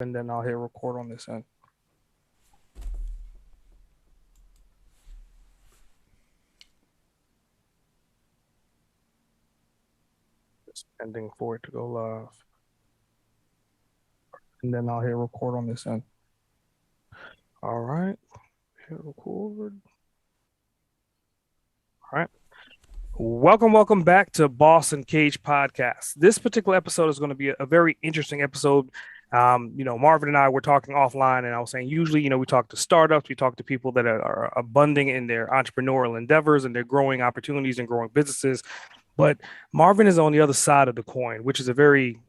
and then I'll hit record on this end. Just pending for it to go live, and then I'll hit record on this end. All right, hit record. All right. Welcome back to Boss Uncaged podcast. This particular episode is going to be a very interesting episode. Marvin and I were talking offline, and I was saying usually, we talk to startups, we talk to people that are abundant in their entrepreneurial endeavors and their growing opportunities and growing businesses. But Marvin is on the other side of the coin, which is a very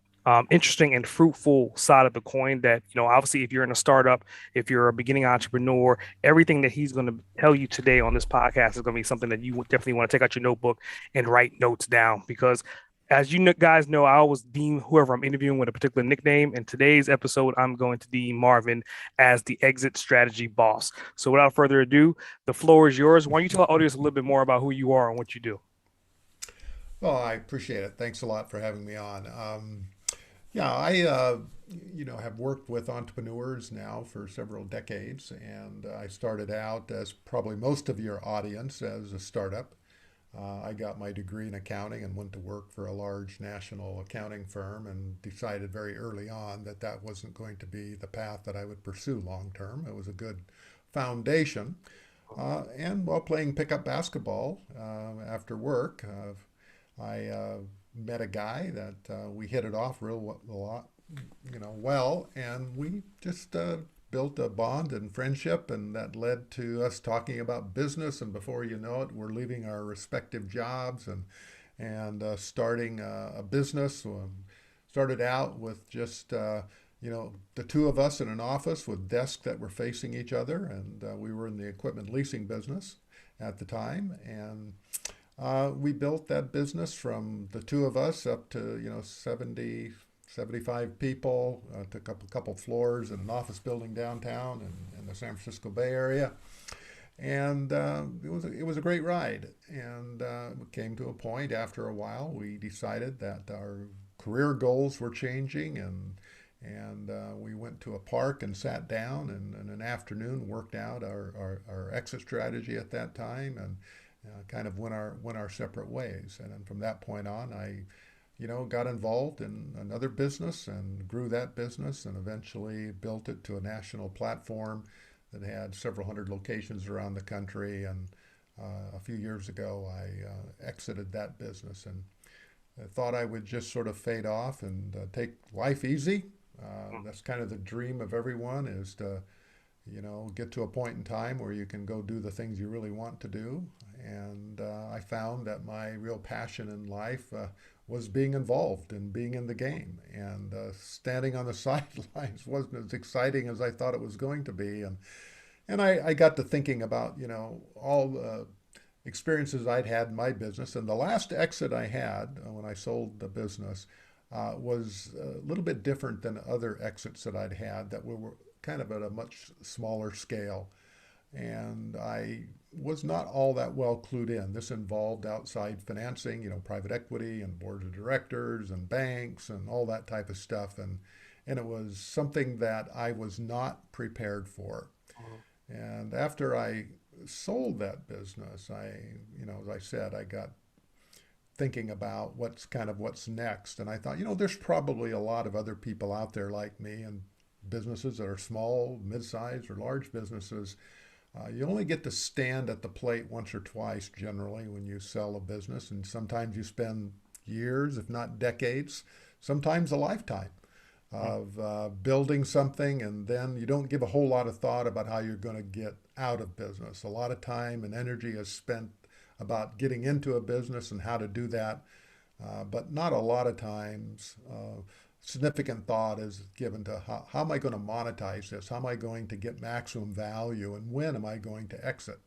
interesting and fruitful side of the coin that, obviously, if you're in a startup, if you're a beginning entrepreneur, everything that he's going to tell you today on this podcast is going to be something that you definitely want to take out your notebook and write notes down because as you guys know, I always deem whoever I'm interviewing with a particular nickname. In today's episode, I'm going to deem Marvin as the exit strategy boss. So without further ado, the floor is yours. Why don't you tell the audience a little bit more about who you are and what you do? Well, I appreciate it. Thanks a lot for having me on. Yeah, I have worked with entrepreneurs now for several decades, and I started out, as probably most of your audience, as a startup. I got my degree in accounting and went to work for a large national accounting firm and decided very early on that that wasn't going to be the path that I would pursue long term. It was a good foundation. And while playing pickup basketball after work, I met a guy that we hit it off real a lot, well, and we just built a bond and friendship, and that led to us talking about business. And before you know it, we're leaving our respective jobs and starting a business. Started out with just the two of us in an office with desks that were facing each other, and we were in the equipment leasing business at the time, and we built that business from the two of us up to 70, 75 people. Took up a couple floors in an office building downtown in the San Francisco Bay Area, and it was a great ride. And we came to a point after a while we decided that our career goals were changing, and we went to a park and sat down and in an afternoon worked out our exit strategy at that time, and kind of went our separate ways. And then from that point on, I got involved in another business and grew that business and eventually built it to a national platform that had several hundred locations around the country. And a few years ago, I exited that business and I thought I would just sort of fade off and take life easy. That's kind of the dream of everyone, is to get to a point in time where you can go do the things you really want to do. And I found that my real passion in life was being involved and being in the game. And standing on the sidelines wasn't as exciting as I thought it was going to be. And I got to thinking about, all the experiences I'd had in my business. And the last exit I had when I sold the business was a little bit different than other exits that I'd had that were kind of at a much smaller scale. And I was not all that well clued in. This involved outside financing, private equity and boards of directors and banks and all that type of stuff. And it was something that I was not prepared for. And after I sold that business, as I said, I got thinking about what's next. And I thought, there's probably a lot of other people out there like me, and businesses that are small, mid-sized, or large businesses. You only get to stand at the plate once or twice generally when you sell a business, and sometimes you spend years, if not decades, sometimes a lifetime of building something, and then you don't give a whole lot of thought about how you're going to get out of business. A lot of time and energy is spent about getting into a business and how to do that, but not a lot of times significant thought is given to how am I going to monetize this? How am I going to get maximum value? And when am I going to exit?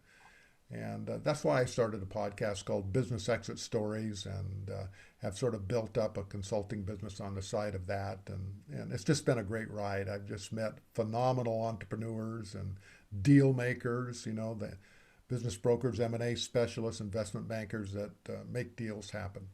And that's why I started a podcast called Business Exit Stories, and have sort of built up a consulting business on the side of that. And it's just been a great ride. I've just met phenomenal entrepreneurs and deal makers, the business brokers, M&A specialists, investment bankers that make deals happen.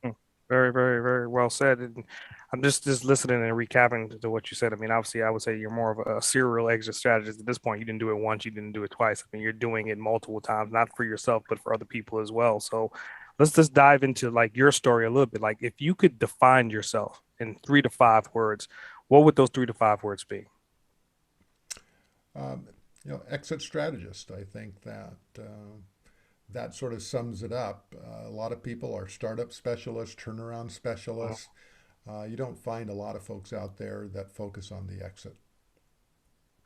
Hmm. Very, very, very well said. And I'm just listening and recapping to what you said. I mean, obviously, I would say you're more of a serial exit strategist at this point. You didn't do it once, you didn't do it twice. I mean, you're doing it multiple times, not for yourself, but for other people as well. So let's just dive into like your story a little bit. Like, if you could define yourself in 3 to 5 words, what would those 3 to 5 words be? Um, exit strategist. I think that that sort of sums it up. A lot of people are startup specialists, turnaround Mhm. specialists. You don't find a lot of folks out there that focus on the exit.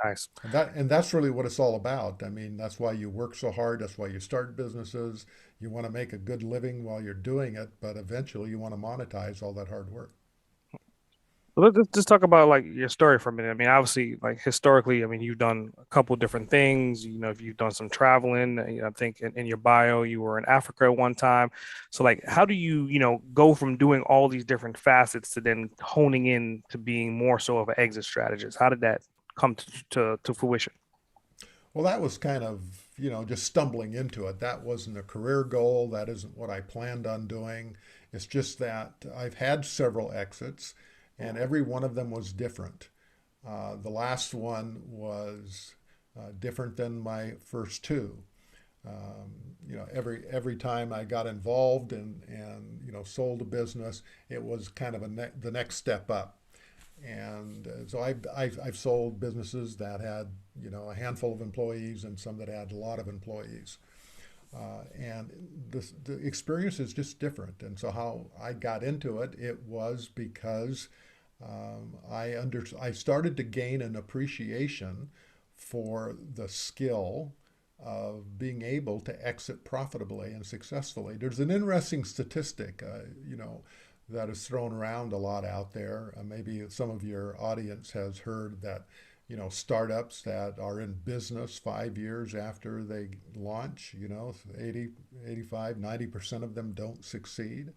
Nice. And that's really what it's all about. I mean, that's why you work so hard. That's why you start businesses. You want to make a good living while you're doing it, but eventually you want to monetize all that hard work. Let's just talk about like your story for a minute. I mean, obviously, like historically, I mean, you've done a couple different things. You know, if you've done some traveling, I think in your bio, you were in Africa at one time. So, like, how do you, go from doing all these different facets to then honing in to being more so of an exit strategist? How did that come to fruition? Well, that was kind of, just stumbling into it. That wasn't a career goal. That isn't what I planned on doing. It's just that I've had several exits, and every one of them was different. The last one was different than my first two. Every time I got involved and sold a business, it was kind of the next step up. And so I've sold businesses that had a handful of employees and some that had a lot of employees. And the experience is just different. And so how I got into it, it was because I started to gain an appreciation for the skill of being able to exit profitably and successfully. There's an interesting statistic, that is thrown around a lot out there. Maybe some of your audience has heard that, startups that are in business 5 years after they launch, 80, 85, 90% of them don't succeed.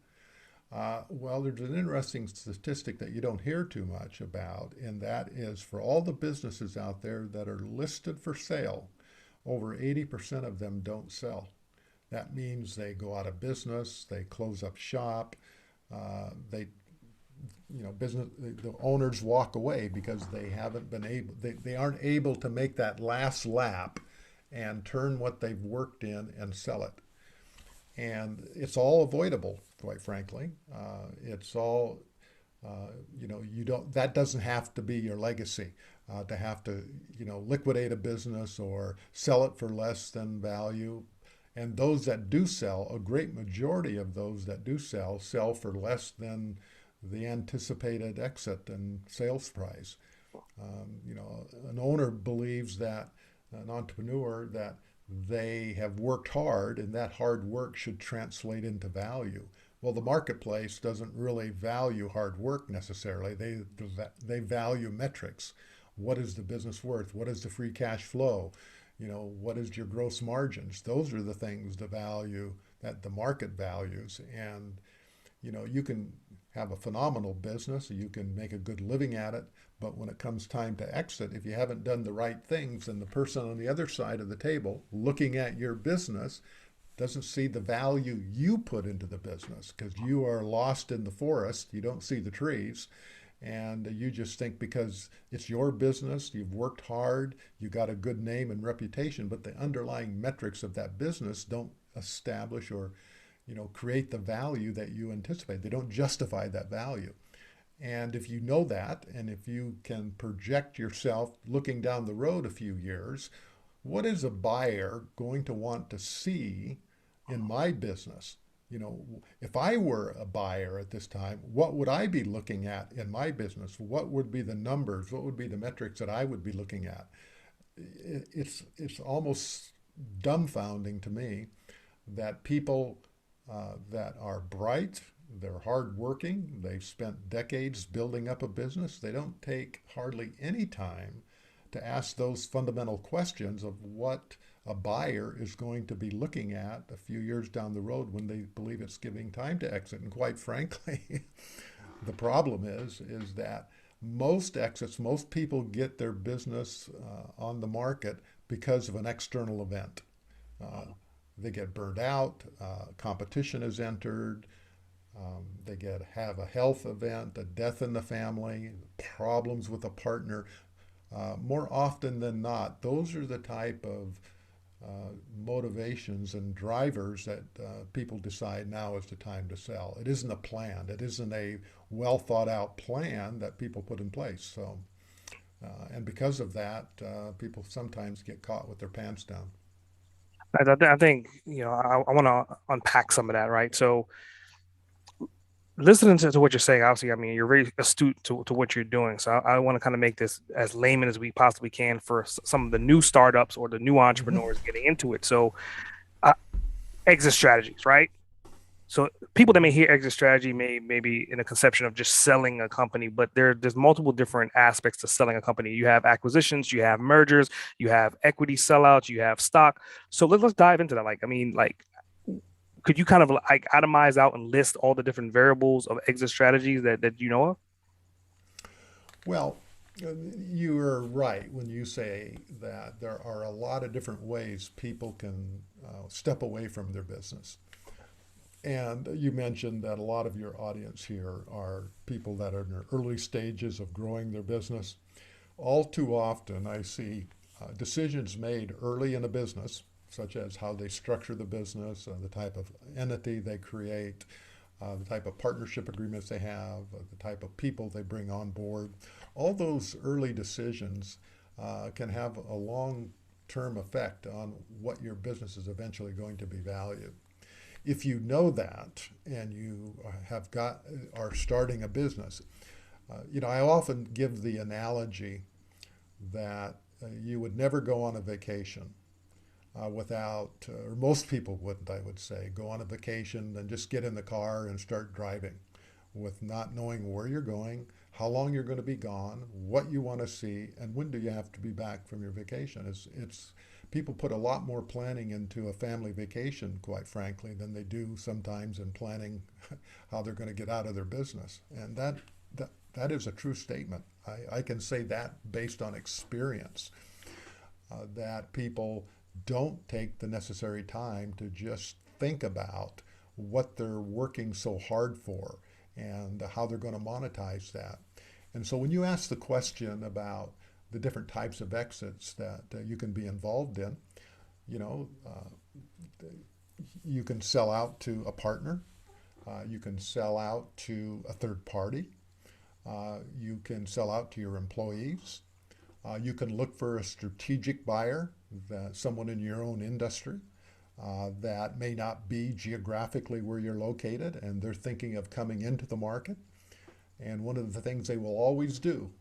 Well, there's an interesting statistic that you don't hear too much about, and that is for all the businesses out there that are listed for sale, over 80% of them don't sell. That means they go out of business, they close up shop, they, business, the owners walk away because they haven't been able, they aren't able to make that last lap and turn what they've worked in and sell it. And it's all avoidable, quite frankly. It's all, you don't, that doesn't have to be your legacy. To have to, liquidate a business or sell it for less than value. And those that do sell, a great majority of those that do sell for less than the anticipated exit and sales price. An owner believes that, an entrepreneur, that they have worked hard and that hard work should translate into value. Well, the marketplace doesn't really value hard work necessarily. They value metrics. What is the business worth? What is the free cash flow? What is your gross margins? Those are the things, the value that the market values. And you can have a phenomenal business, you can make a good living at it, but when it comes time to exit, if you haven't done the right things, then the person on the other side of the table looking at your business doesn't see the value you put into the business because you are lost in the forest. You don't see the trees. And you just think because it's your business, you've worked hard, you got a good name and reputation, but the underlying metrics of that business don't establish or create the value that you anticipate. They don't justify that value. And if you know that, and if you can project yourself looking down the road a few years, what is a buyer going to want to see in my business? If I were a buyer at this time, what would I be looking at in my business? What would be the numbers? What would be the metrics that I would be looking at? It's almost dumbfounding to me that people that are bright, they're hardworking, they've spent decades building up a business, they don't take hardly any time to ask those fundamental questions of what a buyer is going to be looking at a few years down the road when they believe it's giving time to exit. And quite frankly, the problem is that most exits, most people get their business on the market because of an external event. Uh, they get burned out, competition is entered, They get have a health event, a death in the family, problems with a partner. More often than not, those are the type of motivations and drivers that people decide now is the time to sell. It isn't a plan. It isn't a well thought out plan that people put in place. And because of that, people sometimes get caught with their pants down. I think, I want to unpack some of that, right? So listening to what you're saying, obviously, I mean, you're very astute to what you're doing. So I want to kind of make this as layman as we possibly can for some of the new startups or the new Mm-hmm. entrepreneurs getting into it. So uh, exit strategies, right? So people that may hear exit strategy may be in a conception of just selling a company, but there's multiple different aspects to selling a company. You have acquisitions, you have mergers, you have equity sellouts, you have stock. So let's dive into that. Like, I mean, like, could you kind of like itemize out and list all the different variables of exit strategies that you know of? Well, you are right when you say that there are a lot of different ways people can step away from their business. And you mentioned that a lot of your audience here are people that are in their early stages of growing their business. All too often, I see decisions made early in a business, such as how they structure the business, the type of entity they create, the type of partnership agreements they have, the type of people they bring on board. All those early decisions can have a long term effect on what your business is eventually going to be valued. If you know that and you have got are starting a business, I often give the analogy that you would never go on a vacation or most people wouldn't, I would say, go on a vacation and just get in the car and start driving with not knowing where you're going, how long you're going to be gone, what you want to see, and when do you have to be back from your vacation. It's people put a lot more planning into a family vacation, quite frankly, than they do sometimes in planning how they're going to get out of their business. And that is a true statement. I can say that based on experience, that people don't take the necessary time to just think about what they're working so hard for and how they're going to monetize that. And so when you ask the question about the different types of exits that you can be involved in, you know, you can sell out to a partner, you can sell out to a third party, you can sell out to your employees, you can look for a strategic buyer, someone in your own industry that may not be geographically where you're located and they're thinking of coming into the market. And one of the things they will always do,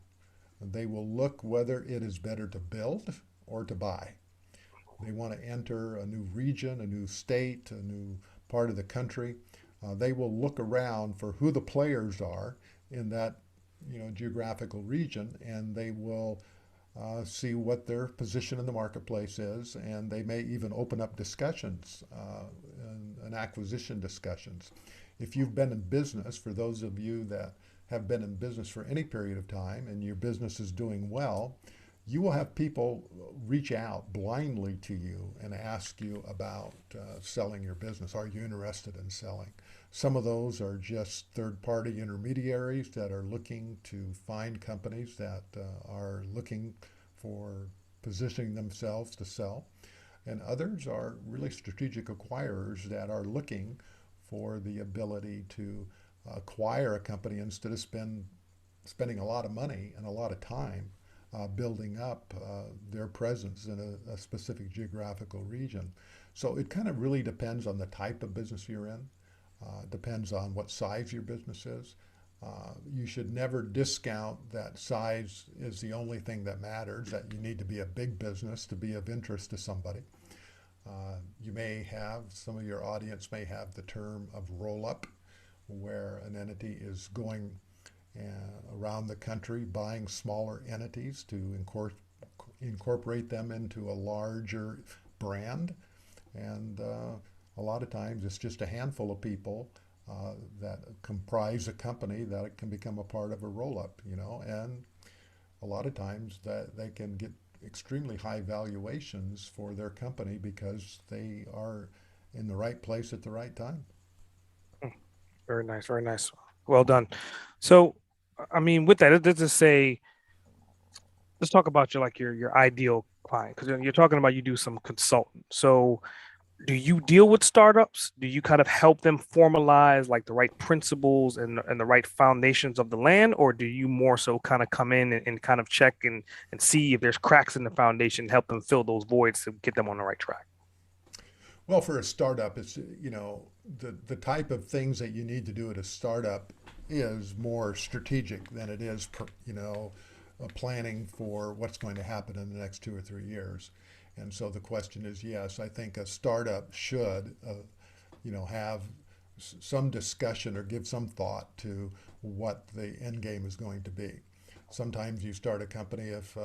they will look whether it is better to build or to buy. They want to enter a new region, a new state, a new part of the country. They will look around for who the players are in that geographical region, and they will see what their position in the marketplace is, and they may even open up discussions and acquisition discussions. If you've been in business, for those of you that have been in business for any period of time and your business is doing well, you will have people reach out blindly to you and ask you about selling your business. Are you interested in selling? Some of those are just third party intermediaries that are looking to find companies that are looking for positioning themselves to sell. And others are really strategic acquirers that are looking for the ability to acquire a company instead of spending a lot of money and a lot of time building up their presence in a specific geographical region. So it kind of really depends on the type of business you're in. Depends on what size your business is. You should never discount that size is the only thing that matters, that you need to be a big business to be of interest to somebody. You may have, some of your audience may have the term of roll up, where an entity is going around the country buying smaller entities to incorporate them into a larger brand. And a lot of times it's just a handful of people that comprise a company that can become a part of a roll-up, and a lot of times that they can get extremely high valuations for their company because they are in the right place at the right time. Very nice, very nice. Well done. So, I mean, with that, let's just say, let's talk about your ideal client because you're talking about you do some consulting. So, do you deal with startups? Do you kind of help them formalize like the right principles and the right foundations of the land, or do you more so kind of come in and kind of check and see if there's cracks in the foundation, help them fill those voids to get them on the right track? Well, for a startup, it's the type of things that you need to do at a startup is more strategic than it is planning for what's going to happen in the next 2 or 3 years. And so the question is, yes, I think a startup should have some discussion or give some thought to what the end game is going to be. Sometimes you start a company if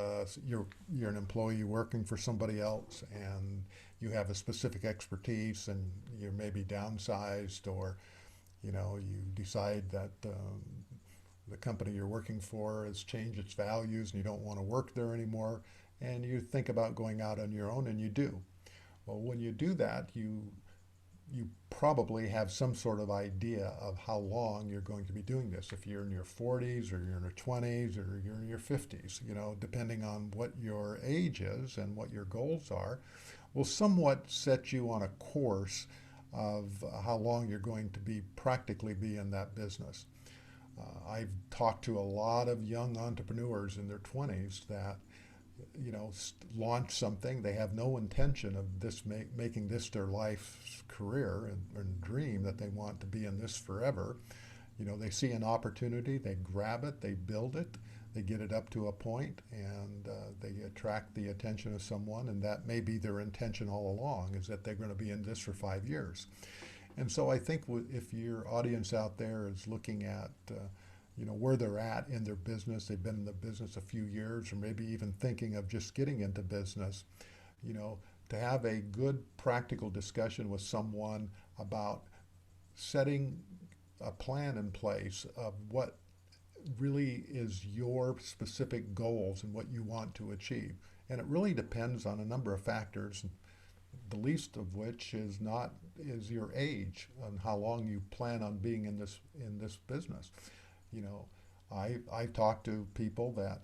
you're an employee working for somebody else and you have a specific expertise and you're maybe downsized, or you decide that the company you're working for has changed its values and you don't want to work there anymore, and you think about going out on your own, and you do. Well, when you do that, you probably have some sort of idea of how long you're going to be doing this. If you're in your 40s or you're in your 20s or you're in your 50s, depending on what your age is and what your goals are, will somewhat set you on a course of how long you're going to be practically be in that business. I've talked to a lot of young entrepreneurs in their 20s that launch something. They have no intention of making this their life's career and dream that they want to be in this forever. They see an opportunity, they grab it, they build it, they get it up to a point, and they attract the attention of someone, and that may be their intention all along, is that they're going to be in this for 5 years. And so I think if your audience out there is looking at where they're at in their business, they've been in the business a few years, or maybe even thinking of just getting into business, you know, to have a good practical discussion with someone about setting a plan in place of what really is your specific goals and what you want to achieve. And it really depends on a number of factors, the least of which is your age and how long you plan on being in this business. You know, I talk to people that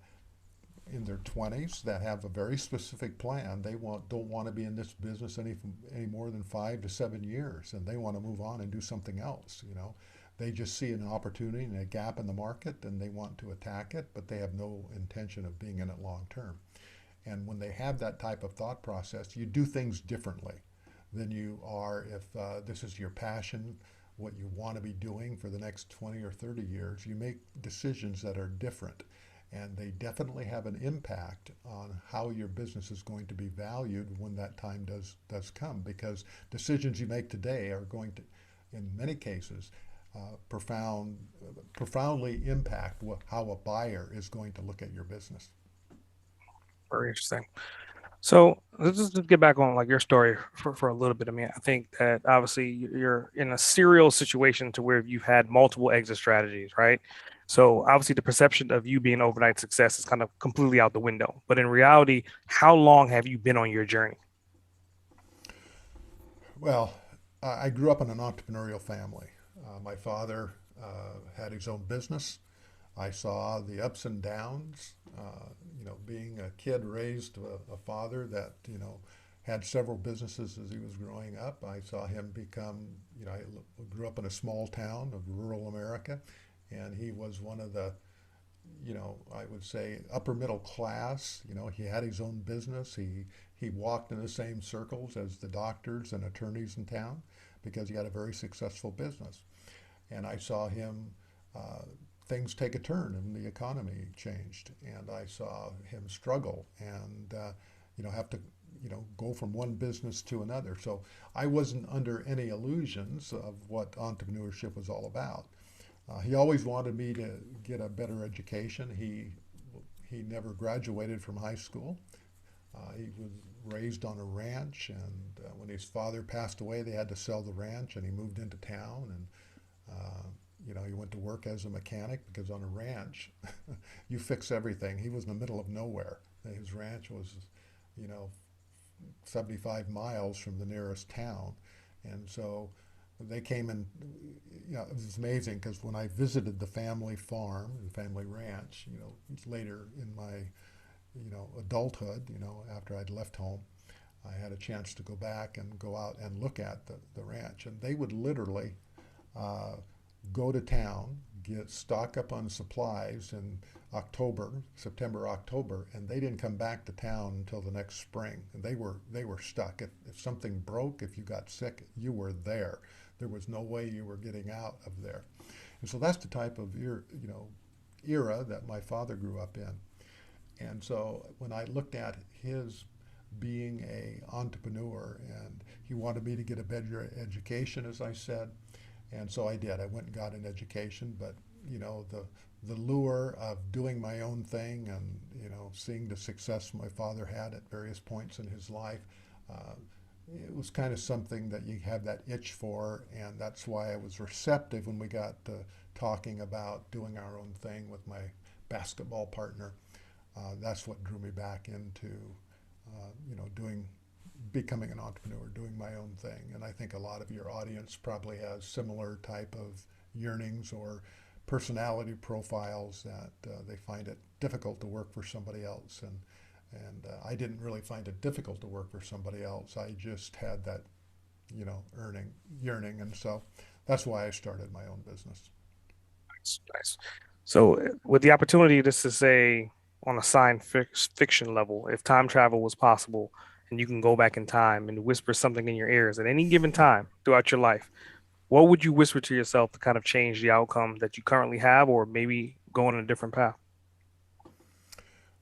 in their 20s that have a very specific plan. They don't want to be in this business any more than 5 to 7 years, and they want to move on and do something else. They just see an opportunity and a gap in the market, and they want to attack it, but they have no intention of being in it long term. And when they have that type of thought process, you do things differently than you are if this is your passion, what you want to be doing for the next 20 or 30 years. You make decisions that are different, and they definitely have an impact on how your business is going to be valued when that time does come, because decisions you make today are going to, in many cases, profoundly impact how a buyer is going to look at your business. Very interesting. So let's just get back on like your story for a little bit. I mean, I think that obviously you're in a serial situation to where you've had multiple exit strategies, right? So obviously the perception of you being overnight success is kind of completely out the window. But in reality, how long have you been on your journey? Well, I grew up in an entrepreneurial family. My father had his own business. I saw the ups and downs. Being a kid raised a father that had several businesses as he was growing up. I saw him become. I grew up in a small town of rural America, and he was one of the I would say upper middle class. He had his own business. He walked in the same circles as the doctors and attorneys in town because he had a very successful business. And I saw him, things take a turn and the economy changed. And I saw him struggle and, have to, go from one business to another. So I wasn't under any illusions of what entrepreneurship was all about. He always wanted me to get a better education. He never graduated from high school. He was raised on a ranch, and when his father passed away, they had to sell the ranch, and he moved into town. And he went to work as a mechanic because on a ranch, you fix everything. He was in the middle of nowhere. His ranch was, you know, 75 miles from the nearest town, and so they came in. It was amazing because when I visited the family farm and family ranch, later in my, adulthood, after I'd left home, I had a chance to go back and go out and look at the ranch, and they would literally uh, go to town, get stock up on supplies in October, September, October, and they didn't come back to town until the next spring. And they were stuck. If something broke, if you got sick, you were there. There was no way you were getting out of there. And so that's the type of era that my father grew up in. And so when I looked at his being a entrepreneur, and he wanted me to get a better education, as I said, and so I did. I went and got an education, but the lure of doing my own thing and seeing the success my father had at various points in his life, uh, it was kind of something that you have that itch for, and that's why I was receptive when we got to talking about doing our own thing with my basketball partner. That's what drew me back into doing becoming an entrepreneur, doing my own thing. And I think a lot of your audience probably has similar type of yearnings or personality profiles that they find it difficult to work for somebody else. And I didn't really find it difficult to work for somebody else. I just had that, earning yearning, and so that's why I started my own business. Nice, nice. So, with the opportunity, this is say on a fiction level, if time travel was possible and you can go back in time and whisper something in your ears at any given time throughout your life, what would you whisper to yourself to kind of change the outcome that you currently have, or maybe go on a different path?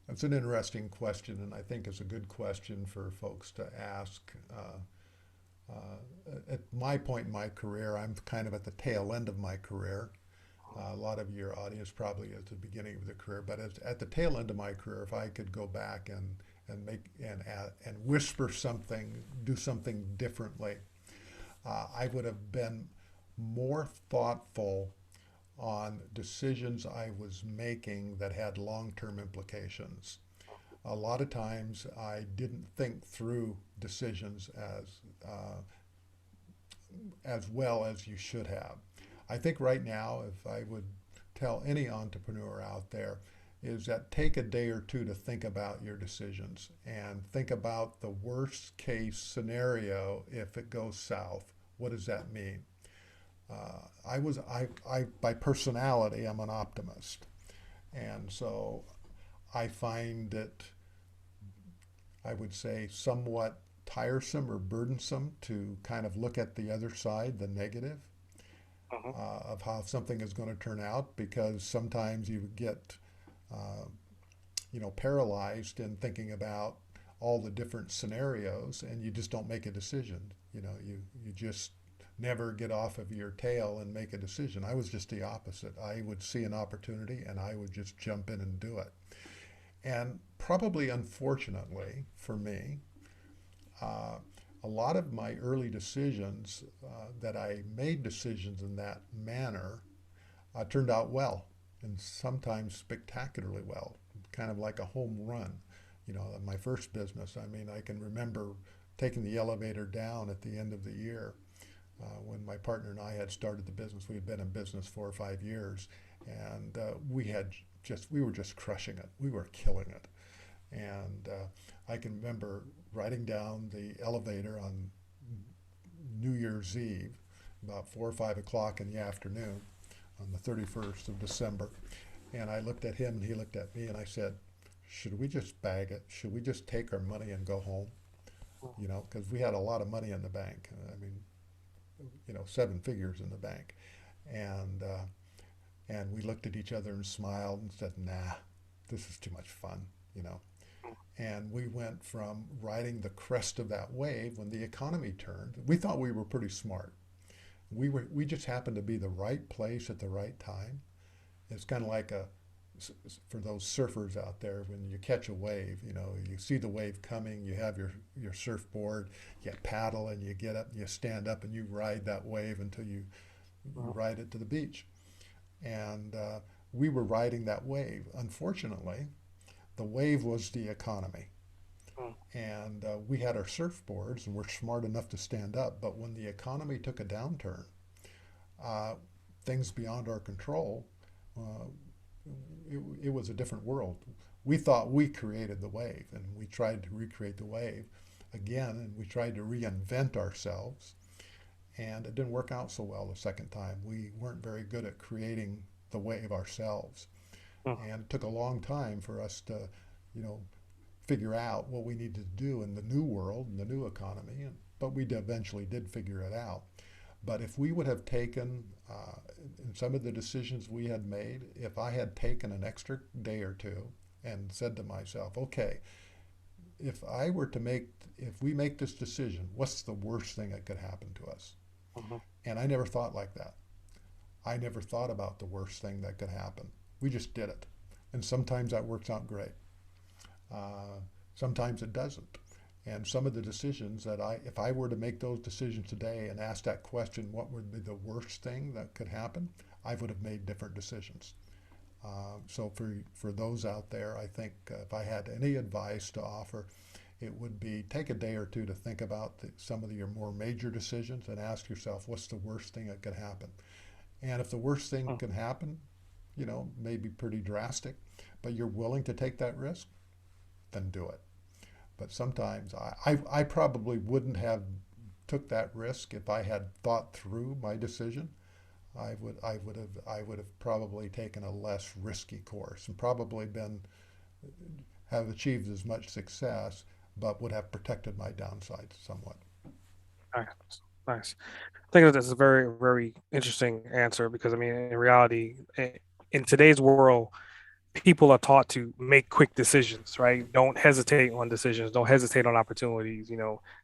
That's an interesting question, and I think it's a good question for folks to ask. At my point in my career, I'm kind of at the tail end of my career. A lot of your audience probably at the beginning of their career, but at the tail end of my career, if I could go back and make and whisper something, do something differently, I would have been more thoughtful on decisions I was making that had long-term implications. A lot of times I didn't think through decisions as well as you should have. I think right now, if I would tell any entrepreneur out there, is that take a day or two to think about your decisions and think about the worst case scenario if it goes south. What does that mean? I by personality, I'm an optimist, and so I find it, I would say, somewhat tiresome or burdensome to kind of look at the other side, the negative Mhm. of how something is going to turn out, because sometimes you get uh, paralyzed in thinking about all the different scenarios, and you just don't make a decision. You just never get off of your tail and make a decision. I was just the opposite. I would see an opportunity and I would just jump in and do it. And probably unfortunately for me, uh, a lot of my early decisions that I made decisions in that manner turned out well, and sometimes spectacularly well, kind of like a home run. My first business, I mean, I can remember taking the elevator down at the end of the year when my partner and I had started the business. We had been in business 4 or 5 years, and we were just crushing it. We were killing it. And I can remember riding down the elevator on New Year's Eve, about 4 or 5 o'clock in the afternoon, on the 31st of December. And I looked at him and he looked at me and I said, should we just bag it? Should we just take our money and go home? Because we had a lot of money in the bank. I mean, 7 figures in the bank. And, uh, and we looked at each other and smiled and said, nah, this is too much fun, you know. And we went from riding the crest of that wave when the economy turned. We thought we were pretty smart. We just happened to be the right place at the right time. It's kind of like for those surfers out there, when you catch a wave, you see the wave coming, you have your surfboard, you paddle and you get up, you stand up and you ride that wave until you Mhm. ride it to the beach. And we were riding that wave. Unfortunately, the wave was the economy. And we had our surfboards and we're smart enough to stand up. But when the economy took a downturn, uh, things beyond our control, uh, it was a different world. We thought we created the wave, and we tried to recreate the wave again, and we tried to reinvent ourselves, and it didn't work out so well the second time. We weren't very good at creating the wave ourselves, Mm. and it took a long time for us to, you know, figure out what we needed to do in the new world, in the new economy, but we eventually did figure it out. But if we would have taken, in some of the decisions we had made, if I had taken an extra day or two and said to myself, okay, if we make this decision, what's the worst thing that could happen to us? Mhm. And I never thought like that. I never thought about the worst thing that could happen. We just did it. And sometimes that works out great. Uh, Sometimes it doesn't. And some of the decisions if I were to make those decisions today and ask that question, what would be the worst thing that could happen? I would have made different decisions. So for those out there, I think if I had any advice to offer, it would be take a day or two to think about some of your more major decisions and ask yourself, what's the worst thing that could happen? And if the worst thing Mm. can happen, maybe pretty drastic, but you're willing to take that risk, then do it. But sometimes I probably wouldn't have took that risk if I had thought through my decision. I would have probably taken a less risky course and probably been have achieved as much success, but would have protected my downsides somewhat. Nice. Nice. I think that's a very, very interesting answer because I mean, in reality, in today's world, people are taught to make quick decisions, right? Don't hesitate on decisions, don't hesitate on opportunities,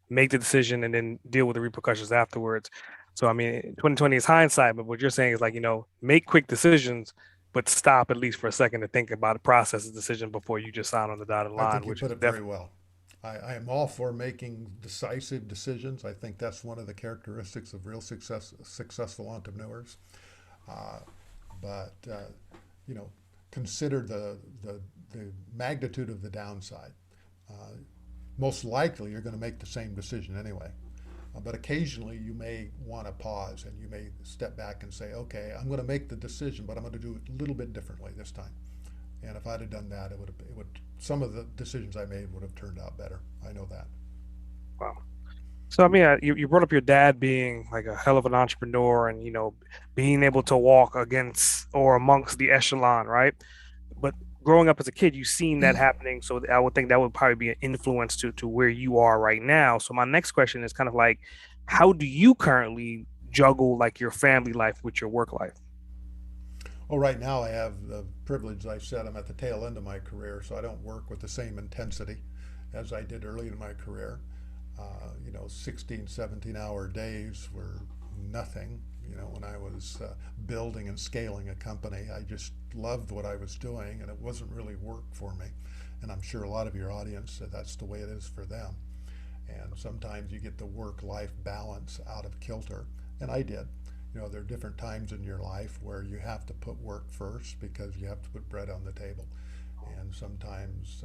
make the decision and then deal with the repercussions afterwards. So, I mean, 2020 is hindsight, but what you're saying is like, make quick decisions, but stop at least for a second to think about the process of decision before you just sign on the dotted I line, think you which put is it very definitely. well. I am all for making decisive decisions. I think that's one of the characteristics of real successful entrepreneurs. Uh, but you know, consider the magnitude of the downside. Uh, Most likely, you're going to make the same decision anyway. But occasionally, you may want to pause and you may step back and say, "Okay, I'm going to make the decision, but I'm going to do it a little bit differently this time." And if I'd have done that, some of the decisions I made would have turned out better. I know that. Wow. So I mean, you brought up your dad being like a hell of an entrepreneur and being able to walk against or amongst the echelon, right? But growing up as a kid, you've seen that happening. So I would think that would probably be an influence to where you are right now. So my next question is kind of like, how do you currently juggle like your family life with your work life? Well, right now I have the privilege, I said, I'm at the tail end of my career, so I don't work with the same intensity as I did early in my career. 16, 17-hour days were nothing. When I was building and scaling a company, I just loved what I was doing, and it wasn't really work for me. And I'm sure a lot of your audience, that's the way it is for them. And sometimes you get the work-life balance out of kilter, and I did. There are different times in your life where you have to put work first because you have to put bread on the table. And sometimes,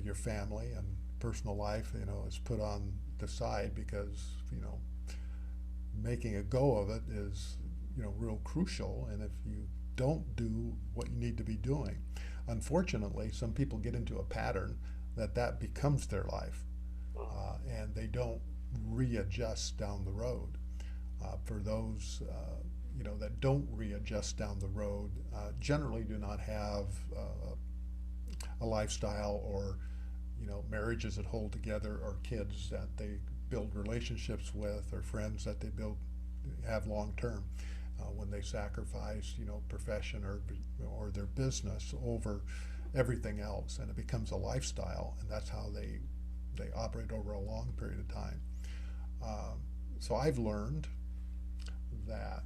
your family and personal life, is put on the side because, making a go of it is, real crucial. And if you don't do what you need to be doing, unfortunately, some people get into a pattern that becomes their life, and they don't readjust down the road. For those that don't readjust down the road, generally do not have a lifestyle or marriages that hold together, or kids that they build relationships with, or friends that they have long term. When they sacrifice profession or their business over everything else, and it becomes a lifestyle, and that's how they operate over a long period of time. Um, so I've learned that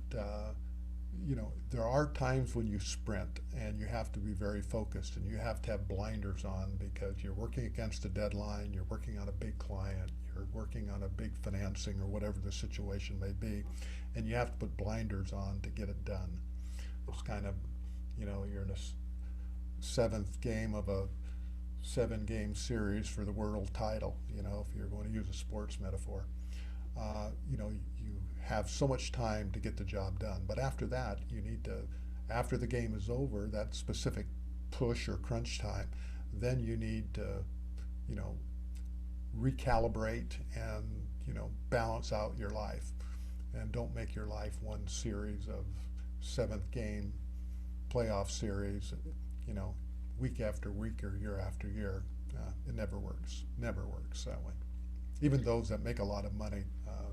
there are times when you sprint and you have to be very focused and you have to have blinders on because you're working against a deadline, you're working on a big client, you're working on a big financing or whatever the situation may be, and you have to put blinders on to get it done. It's kind of, you're in a seventh game of a 7 game series for the world title, if you're going to use a sports metaphor. You have so much time to get the job done. But after that, after the game is over, that specific push or crunch time, then you need to, you know, recalibrate and, balance out your life. And don't make your life one series of seventh game playoff series, you know, week after week or year after year. It never works. Never works that way. Even those that make a lot of money,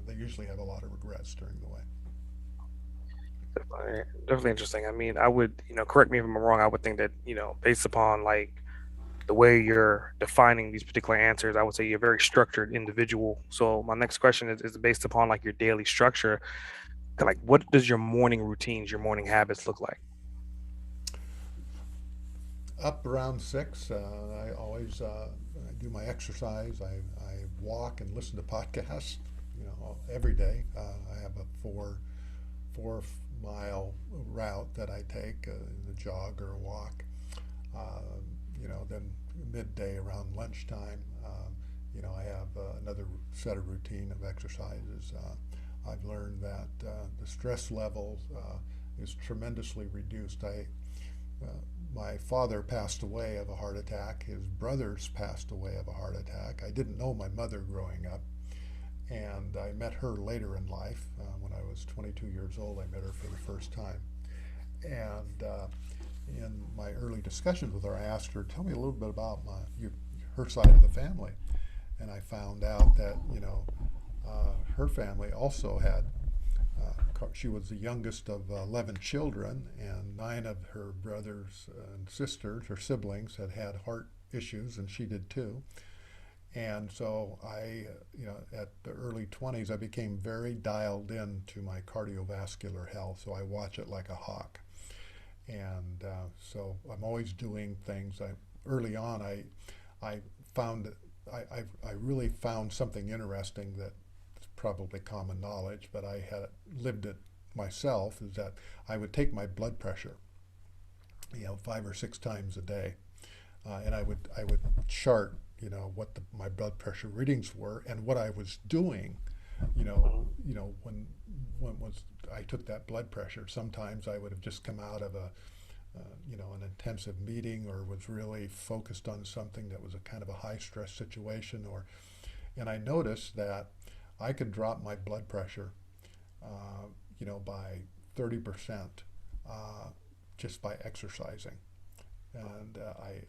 they usually have a lot of regrets during the way. Definitely interesting. I mean, I would, correct me if I'm wrong. I would think that, based upon like the way you're defining these particular answers, I would say you're a very structured individual. So my next question is based upon like your daily structure. Like, what does your morning routines, your morning habits look like? Up around 6, I always I do my exercise. I walk and listen to podcasts, every day. I have a 4 mile route that I take, in a jog or a walk. Then midday around lunchtime, I have another set of routine of exercises. I've learned that the stress level is tremendously reduced. Uh, my father passed away of a heart attack. His brothers passed away of a heart attack. I didn't know my mother growing up, and I met her later in life. When I was 22 years old, I met her for the first time. And in my early discussions with her, I asked her, "Tell me a little bit about her side of the family." And I found out that her family also had. She was the youngest of 11 children, and 9 of her brothers and sisters, her siblings, had had heart issues, and she did too. And so at the early 20s, I became very dialed in to my cardiovascular health. So I watch it like a hawk. And so I'm always doing things. Early on, I found I really found something interesting that is probably common knowledge, but I had lived it myself. Is that I would take my blood pressure, 5 or 6 times a day, and I would chart, what my blood pressure readings were and what I was doing, when was I took that blood pressure. Sometimes I would have just come out of an intensive meeting, or was really focused on something that was a kind of a high stress situation, and I noticed that I could drop my blood pressure, by 30%, just by exercising. And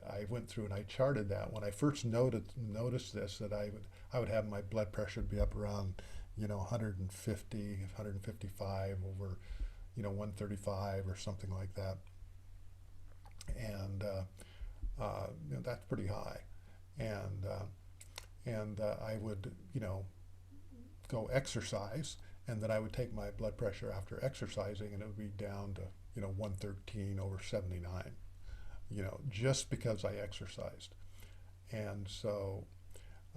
I went through and I charted that. When I first noticed this, that I would have my blood pressure be up around 150, 155 over 135 or something like that, and that's pretty high. And I would go exercise, and then I would take my blood pressure after exercising, and it would be down to 113 over 79, just because I exercised. And so,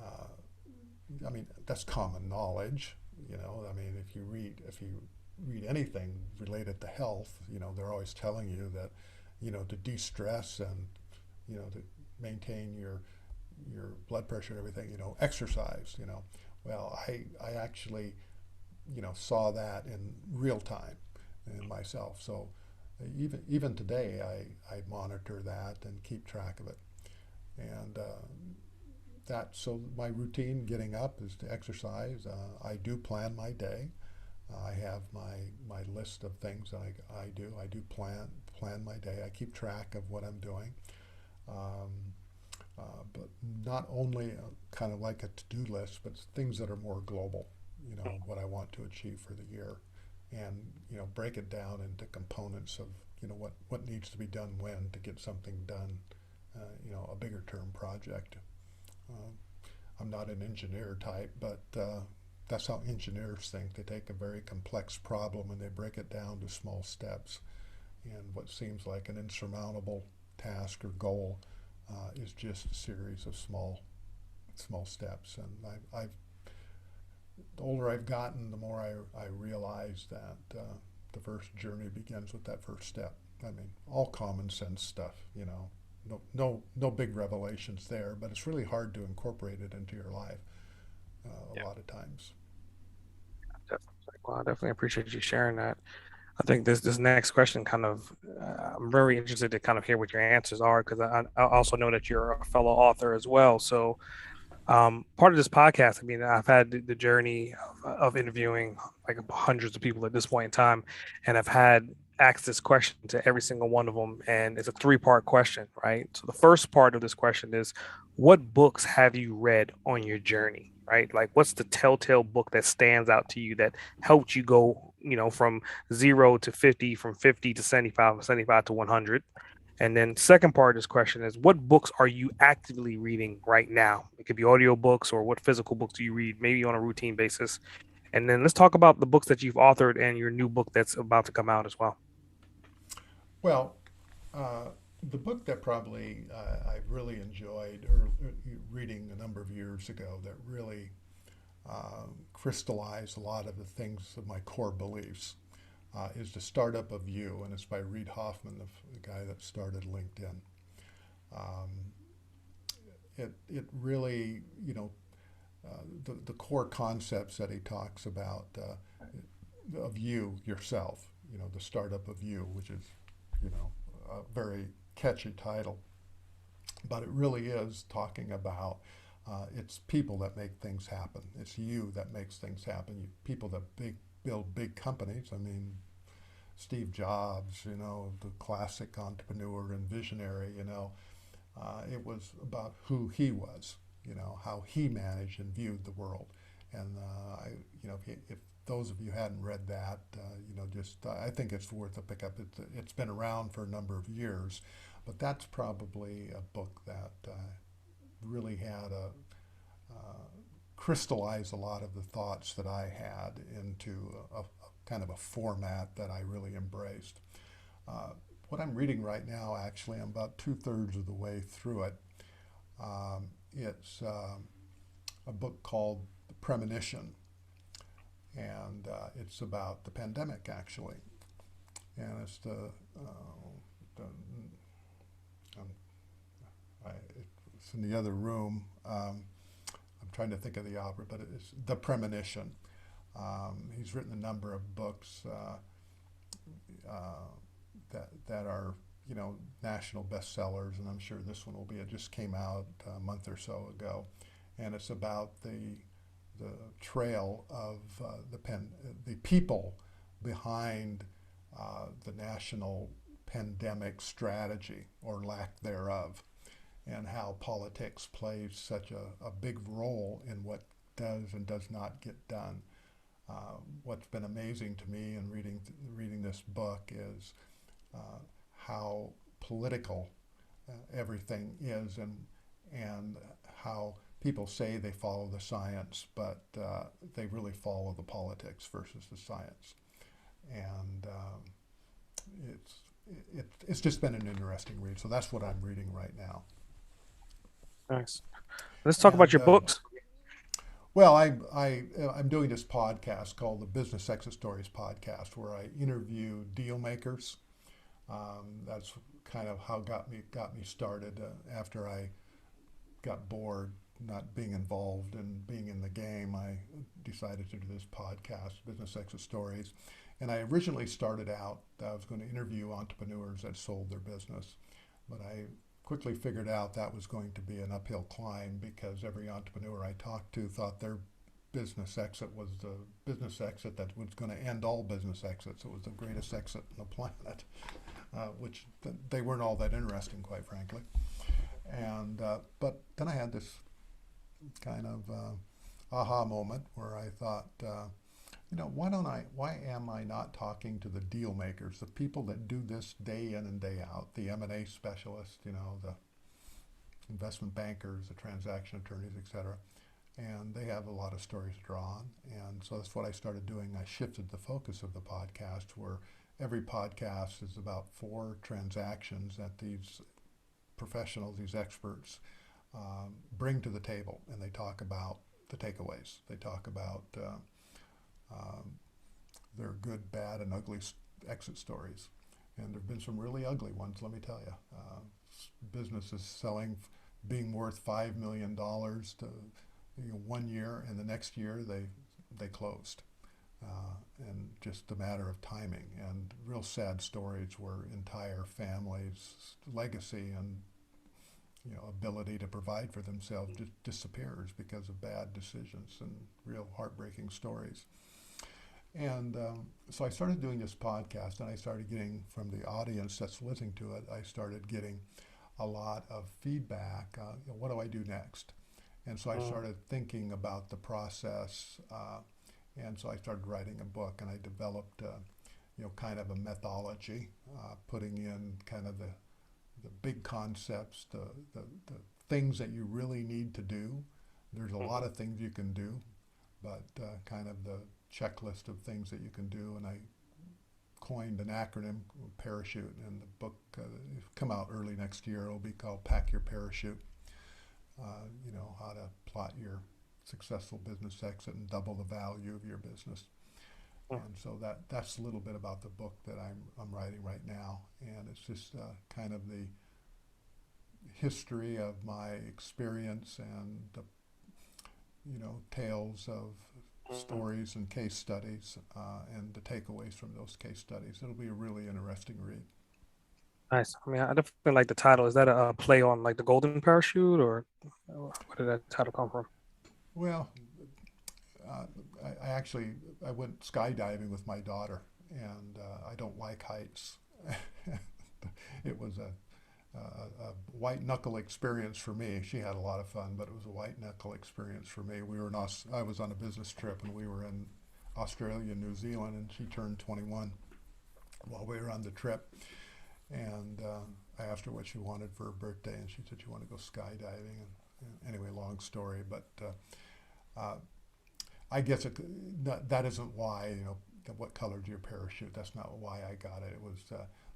I mean, that's common knowledge. I mean, if you read anything related to health, they're always telling you that, to de-stress and, to maintain your blood pressure and everything, exercise. Well, I actually, saw that in real time in myself. So even today, I monitor that and keep track of it. And so my routine getting up is to exercise. I do plan my day. I have my list of things that I do. I do plan my day. I keep track of what I'm doing. Um, but not only kind of like a to-do list, but things that are more global. What I want to achieve for the year, and break it down into components of what needs to be done when to get something done. A bigger term project. Uh, I'm not an engineer type, but that's how engineers think. They take a very complex problem and they break it down to small steps. And what seems like an insurmountable task or goal is just a series of small steps. And the older I've gotten, the more I realize that the first journey begins with that first step. I mean, all common sense stuff. no big revelations there, but it's really hard to incorporate it into your life a Yeah, lot of times. definitely. Well, I definitely appreciate you sharing that. I think this next question kind of I'm very interested to kind of hear what your answers are because I also know that you're a fellow author as well. So part of this podcast, I mean, I've had the journey of interviewing like hundreds of people at this point in time, and I've had asked this question to every single one of them, and it's a three-part question, right? So the first part of this question is, what books have you read on your journey, right? Like, what's the telltale book that stands out to you that helped you go, from 0 to 50, from 50 to 75, from 75 to 100? And then second part of this question is what books are you actively reading right now? It could be audio books or what physical books do you read, maybe on a routine basis. And then let's talk about the books that you've authored and your new book that's about to come out as well. Well, the book that probably I've really enjoyed or reading a number of years ago that really crystallized a lot of the things of my core beliefs is The Startup of You, and it's by Reid Hoffman, the guy that started LinkedIn. Um, it really, the core concepts that he talks about of you yourself, the startup of you, which is, a very catchy title, but it really is talking about it's people that make things happen. It's you that makes things happen. People that build big companies. I mean, Steve Jobs, the classic entrepreneur and visionary, it was about who he was, how he managed and viewed the world. And if those of you hadn't read that, just I think it's worth a pickup. It's been around for a number of years, but that's probably a book that really had crystallized a lot of the thoughts that I had into a kind of a format that I really embraced. Uh, what I'm reading right now, actually, I'm about two-thirds of the way through it. It's a book called The Premonition, and it's about the pandemic, actually. And the um, it's in the other room. I'm trying to think of the author, but it's The Premonition. He's written a number of books that are national bestsellers, and I'm sure this one will be. It just came out a month or so ago, and it's about the trail of the people behind the national pandemic strategy or lack thereof, and how politics plays such a big role in what does and does not get done. What's been amazing to me in reading this book is how political everything is, and how people say they follow the science, but they really follow the politics versus the science. And it's it's just been an interesting read. So that's what I'm reading right now. Nice. Let's talk about And your books. well, I'm doing this podcast called the Business Exit Stories podcast, where I interview deal makers. That's kind of how got me started. After I got bored not being involved and being in the game, I decided to do this podcast, Business Exit Stories. And I originally started out, I was going to interview entrepreneurs that sold their business, but I quickly figured out that was going to be an uphill climb because every entrepreneur I talked to thought their business exit was the business exit that was going to end all business exits. It was the greatest exit on the planet, which they weren't all that interesting, quite frankly. And but then I had this kind of aha moment where I thought, why am I not talking to the deal makers, the people that do this day in and day out, the M&A specialists, the investment bankers, the transaction attorneys, etc. And they have a lot of stories to draw on. And so that's what I started doing. I shifted the focus of the podcast where every podcast is about four transactions that these professionals, these experts, bring to the table, and they talk about the takeaways. They talk about um, their good, bad, and ugly exit stories. And there have been some really ugly ones, let me tell you. businesses selling, being worth $5 million to 1 year, and the next year they closed, and just a matter of timing. And real sad stories where entire families' legacy and ability to provide for themselves just disappears because of bad decisions, and real heartbreaking stories. And so I started doing this podcast, and I started getting from the audience that's listening to it, I started getting a lot of feedback. What do I do next? And so I started thinking about the process, and so I started writing a book, and I developed, kind of a methodology, putting in kind of the big concepts, the things that you really need to do. There's a lot of things you can do, but kind of the checklist of things that you can do. And I coined an acronym, parachute, and the book will come out early next year. It'll be called Pack Your Parachute. How to plot your successful business exit and double the value of your business. And so that's a little bit about the book that I'm writing right now, and it's just kind of the history of my experience and the tales of stories and case studies, and the takeaways from those case studies. It'll be a really interesting read. Nice. I mean, I definitely like the title. Is that a play on like the golden parachute, or where did that title come from? Well, uh, I went skydiving with my daughter, and I don't like heights. It was a white knuckle experience for me. She had a lot of fun, but it was a white knuckle experience for me. I was on a business trip, and we were in Australia and New Zealand, and she turned 21 while we were on the trip. And I asked her what she wanted for her birthday, and she said she wanted to go skydiving. And anyway, long story, but I guess that isn't why, what colored your parachute. That's not why I got it. It was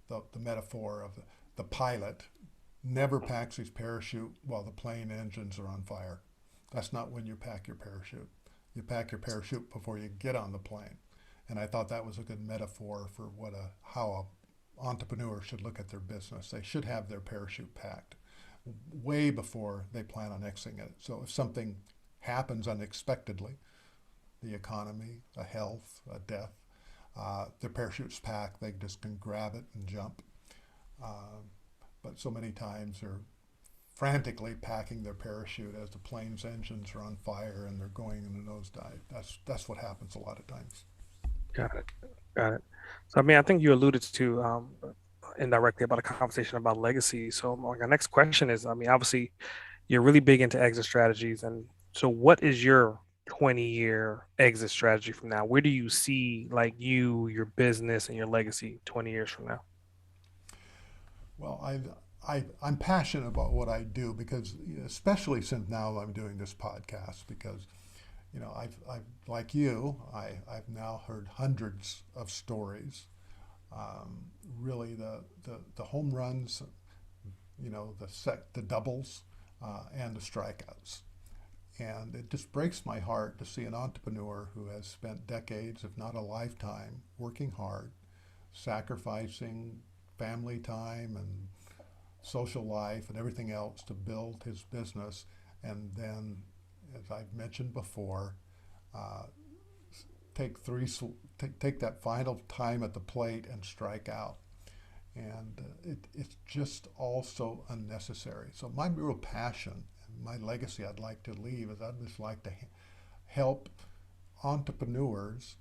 the metaphor of the pilot never packs his parachute while the plane engines are on fire. That's not when you pack your parachute. You pack your parachute before you get on the plane. And I thought that was a good metaphor for how an entrepreneur should look at their business. They should have their parachute packed way before they plan on exiting it. So if something happens unexpectedly, the economy, a health, a death, their parachute's packed, they just can grab it and jump. But so many times they're frantically packing their parachute as the plane's engines are on fire and they're going in a nosedive. That's what happens a lot of times. Got it. Got it. So, I mean, I think you alluded to indirectly about a conversation about legacy. So, like, our next question is, I mean, obviously, you're really big into exit strategies. And so, what is your 20-year exit strategy from now? Where do you see like your business, and your legacy 20 years from now? Well, I'm passionate about what I do because, especially since now I'm doing this podcast, because I've like you, I've now heard hundreds of stories. Really, the home runs, the doubles, and the strikeouts. And it just breaks my heart to see an entrepreneur who has spent decades, if not a lifetime, working hard, sacrificing family time and social life and everything else to build his business, and then, as I've mentioned before, uh, take that final time at the plate and strike out. And it's just all so unnecessary. So my real passion and my legacy I'd like to leave is I'd just like to help entrepreneurs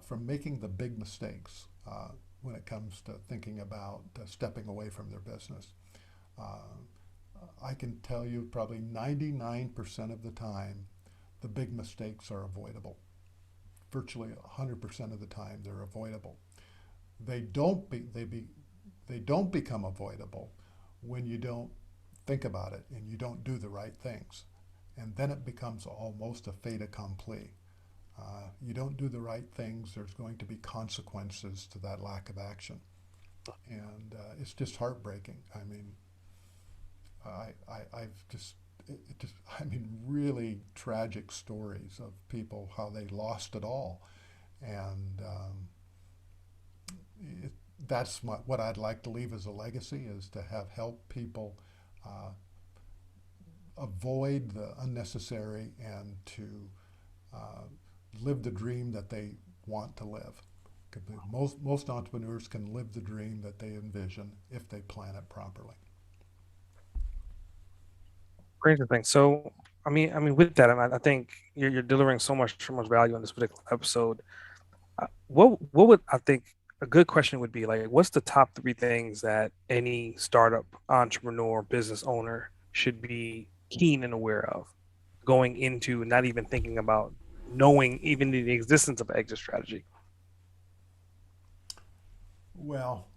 from making the big mistakes when it comes to thinking about stepping away from their business. Uh, I can tell you probably 99% of the time, the big mistakes are avoidable. Virtually 100% of the time, they're avoidable. They don't be, they be, they don't become avoidable when you don't think about it and you don't do the right things. And then it becomes almost a fait accompli. You don't do the right things, there's going to be consequences to that lack of action. And it's just heartbreaking. I mean, I've just, it just, I mean, really tragic stories of people, how they lost it all. And it, that's what I'd like to leave as a legacy is to have help people uh, avoid the unnecessary and to uh, live the dream that they want to live. Most entrepreneurs can live the dream that they envision if they plan it properly. Great thing. So, with that, I think you're delivering so much value in this particular episode. What would I think a good question would be like, what's the top three things that any startup entrepreneur, business owner should be keen and aware of going into, not even thinking about knowing even the existence of an exit strategy? Well,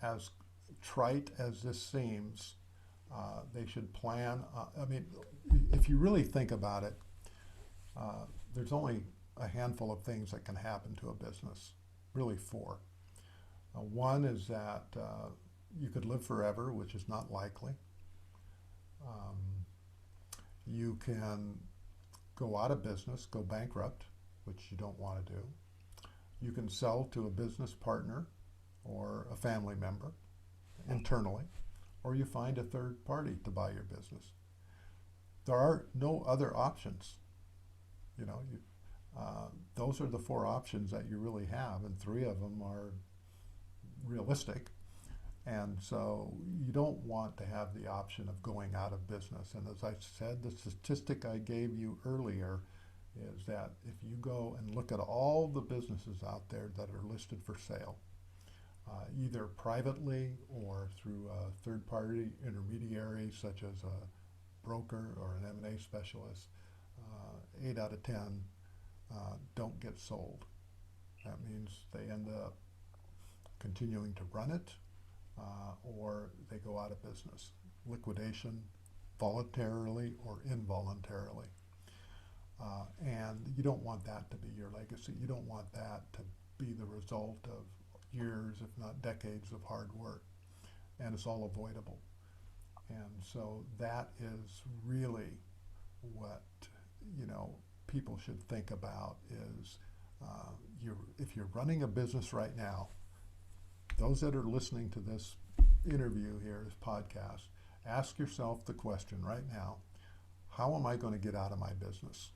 as trite as this seems, they should plan. I mean, if you really think about it, there's only a handful of things that can happen to a business, really four. One is that you could live forever, which is not likely. Um, you can go out of business, go bankrupt, which you don't want to do. You can sell to a business partner or a family member internally, or you find a third party to buy your business. There are no other options. You know, you, those are the four options that you really have, and three of them are realistic. And so you don't want to have the option of going out of business. And as I said, the statistic I gave you earlier is that if you go and look at all the businesses out there that are listed for sale, either privately or through a third-party intermediary such as a broker or an M&A specialist, 8 out of 10 don't get sold. That means they end up continuing to run it or they go out of business. Liquidation, voluntarily or involuntarily. And you don't want that to be your legacy. You don't want that to be the result of years, if not decades, of hard work. And it's all avoidable. And so that is really what, you know, people should think about is if you're running a business right now, those that are listening to this interview here, this podcast, ask yourself the question right now, how am I going to get out of my business?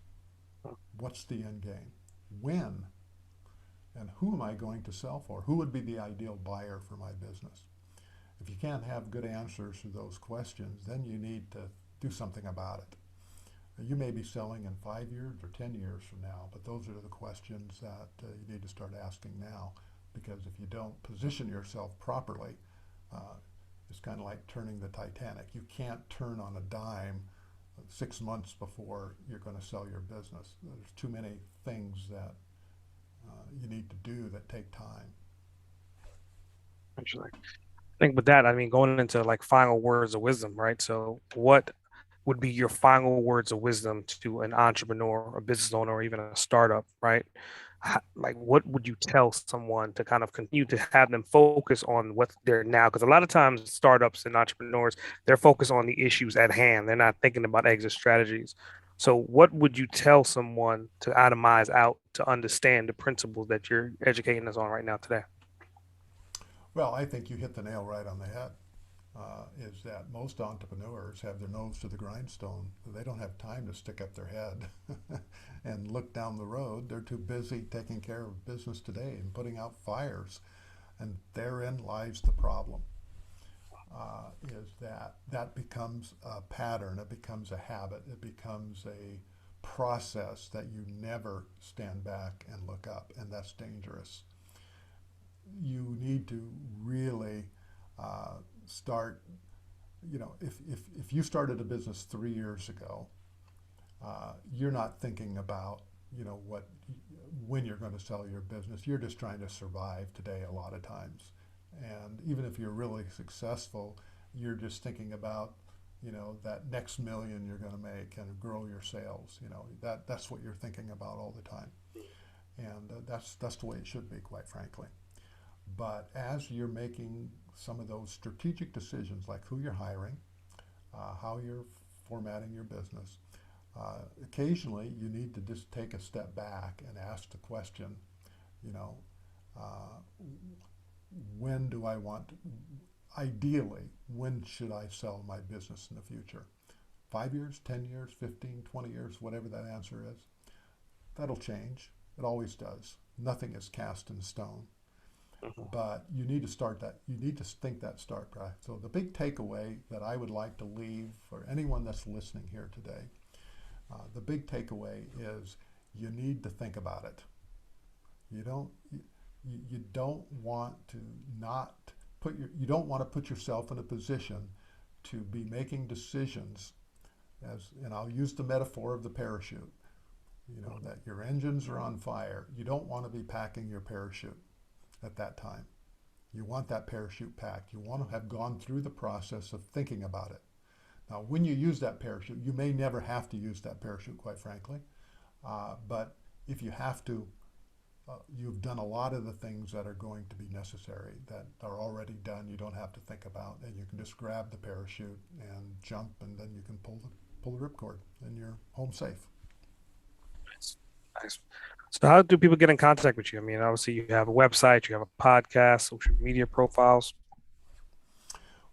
What's the end game? When and who am I going to sell for? Who would be the ideal buyer for my business? If you can't have good answers to those questions, then you need to do something about it. You may be selling in 5 years or 10 years from now, but those are the questions that you need to start asking now, because if you don't position yourself properly, uh, it's kind of like turning the Titanic. You can't turn on a dime 6 months before you're going to sell your business. There's too many things that you need to do that take time. Interesting. I think with that, going into like final words of wisdom, right? So, what would be your final words of wisdom to an entrepreneur, a business owner, or even a startup, right? Like, what would you tell someone to kind of continue to have them focus on what they're now? Because a lot of times, startups and entrepreneurs, they're focused on the issues at hand. They're not thinking about exit strategies. So, what would you tell someone to itemize out to understand the principles that you're educating us on right now today? Well, I think you hit the nail right on the head. Is that most entrepreneurs have their nose to the grindstone. They don't have time to stick up their head and look down the road. They're too busy taking care of business today and putting out fires. And therein lies the problem. Is that that becomes a pattern, it becomes a habit, it becomes a process that you never stand back and look up, and that's dangerous. You need to really start, you know, if you started a business 3 years ago, you're not thinking about, you know, when you're going to sell your business. You're just trying to survive today a lot of times. And even if you're really successful, you're just thinking about, you know, that next million you're going to make and grow your sales. You know, that's what you're thinking about all the time. And that's the way it should be, quite frankly. But as you're making some of those strategic decisions, like who you're hiring, how you're formatting your business, occasionally you need to just take a step back and ask the question, you know, uh, when do I want, ideally, when should I sell my business in the future? 5 years, 10 years, 15, 20 years, whatever that answer is. That'll change. It always does. Nothing is cast in stone. Mhm. But you need to start that. You need to think that start, right? So the big takeaway that I would like to leave for anyone that's listening here today, the big takeaway is you need to think about it. You don't you don't want to not you don't want to put yourself in a position to be making decisions as, and I'll use the metaphor of the parachute, that your engines are on fire. You don't want to be packing your parachute at that time. You want that parachute packed. You want to have gone through the process of thinking about it. Now, when you use that parachute, you may never have to use that parachute, quite frankly. But if you have to, you've done a lot of the things that are going to be necessary that are already done. You don't have to think about, and you can just grab the parachute and jump, and then you can pull the ripcord, and you're home safe. Nice. Nice. So how do people get in contact with you? I mean, obviously you have a website, you have a podcast, social media profiles.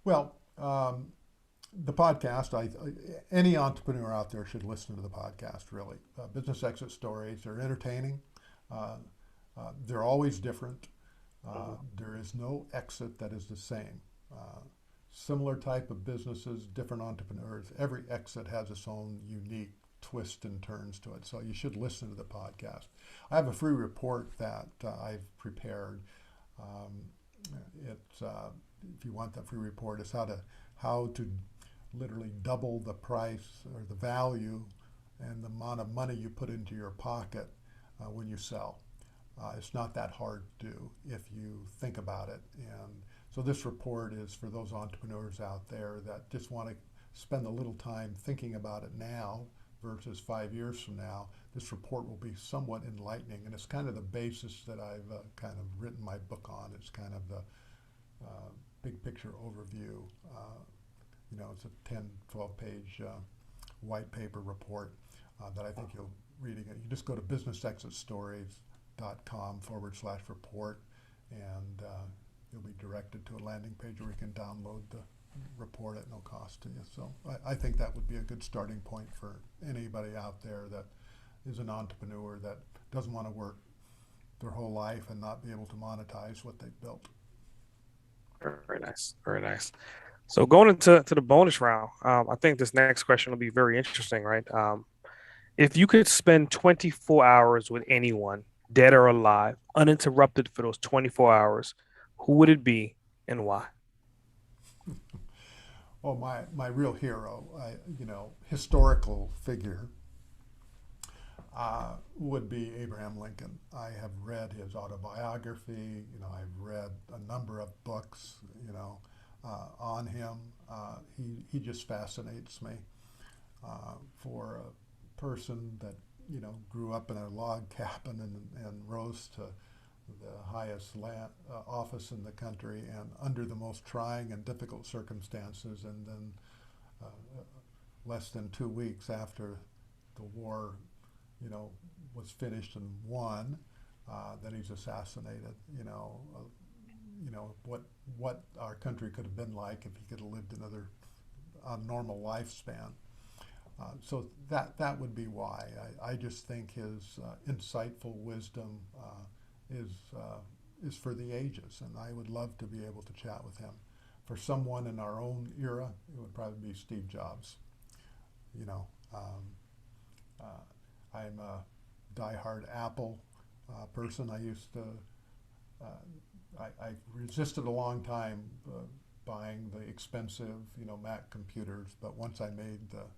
Well, the podcast, any entrepreneur out there should listen to the podcast, really. Business exit stories are entertaining. Uh, they're always different. Mhm. There is no exit that is the same. Uh, Similar type of businesses, different entrepreneurs. Every exit has its own unique twist and turns to it. So you should listen to the podcast. I have a free report that I've prepared. Um, it's if you want that free report, it's how to literally double the price or the value and the amount of money you put into your pocket when you sell. It's not that hard to do if you think about it. And so this report is for those entrepreneurs out there that just want to spend a little time thinking about it now versus 5 years from now. This report will be somewhat enlightening, and it's kind of the basis that I've kind of written my book on. It's kind of the big picture overview. It's a 10, 12 page white paper report that I think you'll reading it. You just go to businessexitstories.com/report, and you'll be directed to a landing page where you can download the report at no cost to you. So I think that would be a good starting point for anybody out there that is an entrepreneur that doesn't want to work their whole life and not be able to monetize what they've built. Very nice. Very nice. So going into the bonus round, I think this next question will be very interesting, right? If you could spend 24 hours with anyone, dead or alive, uninterrupted for those 24 hours, who would it be and why? Oh, my real hero, historical figure would be Abraham Lincoln. I have read his autobiography. I've read a number of books. On him. He just fascinates me. For a person that grew up in a log cabin and rose to the highest office in the country and under the most trying and difficult circumstances, and then less than 2 weeks after the war, was finished and won, then he's assassinated. What our country could have been like if he could have lived another normal lifespan. So that would be why. I just think his insightful wisdom is for the ages, and I would love to be able to chat with him. For someone in our own era, it would probably be Steve Jobs. You know, um, I'm a diehard Apple person. I used to. I resisted a long time buying the expensive, Mac computers, but once I made the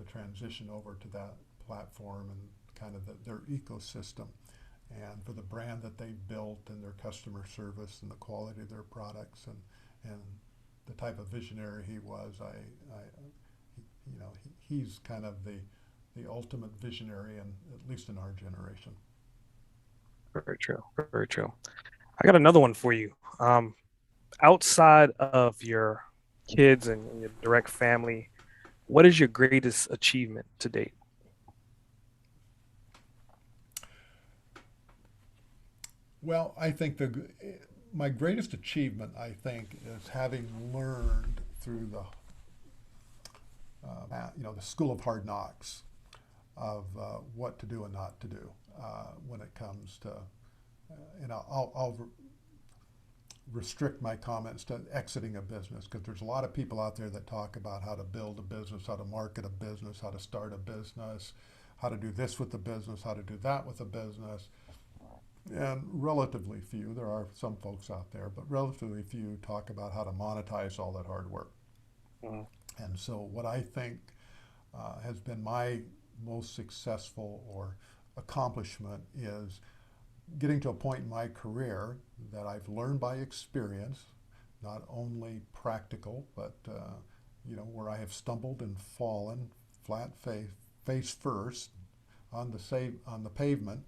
transition over to that platform and kind of their ecosystem, and for the brand that they built and their customer service and the quality of their products and the type of visionary he was, he's kind of the ultimate visionary, and at least in our generation. Very true. Very true. I got another one for you. Outside of your kids and your direct family, what is your greatest achievement to date? Well, I think my greatest achievement, I think, is having learned through the school of hard knocks of what to do and not to do when it comes to, I'll restrict my comments to exiting a business because there's a lot of people out there that talk about how to build a business, how to market a business, how to start a business, how to do this with the business, how to do that with the business. And relatively few, there are some folks out there, but relatively few talk about how to monetize all that hard work. Mhm. And so, what I think has been my most successful or accomplishment is getting to a point in my career that I've learned by experience, not only practical, but where I have stumbled and fallen flat face first on the pavement,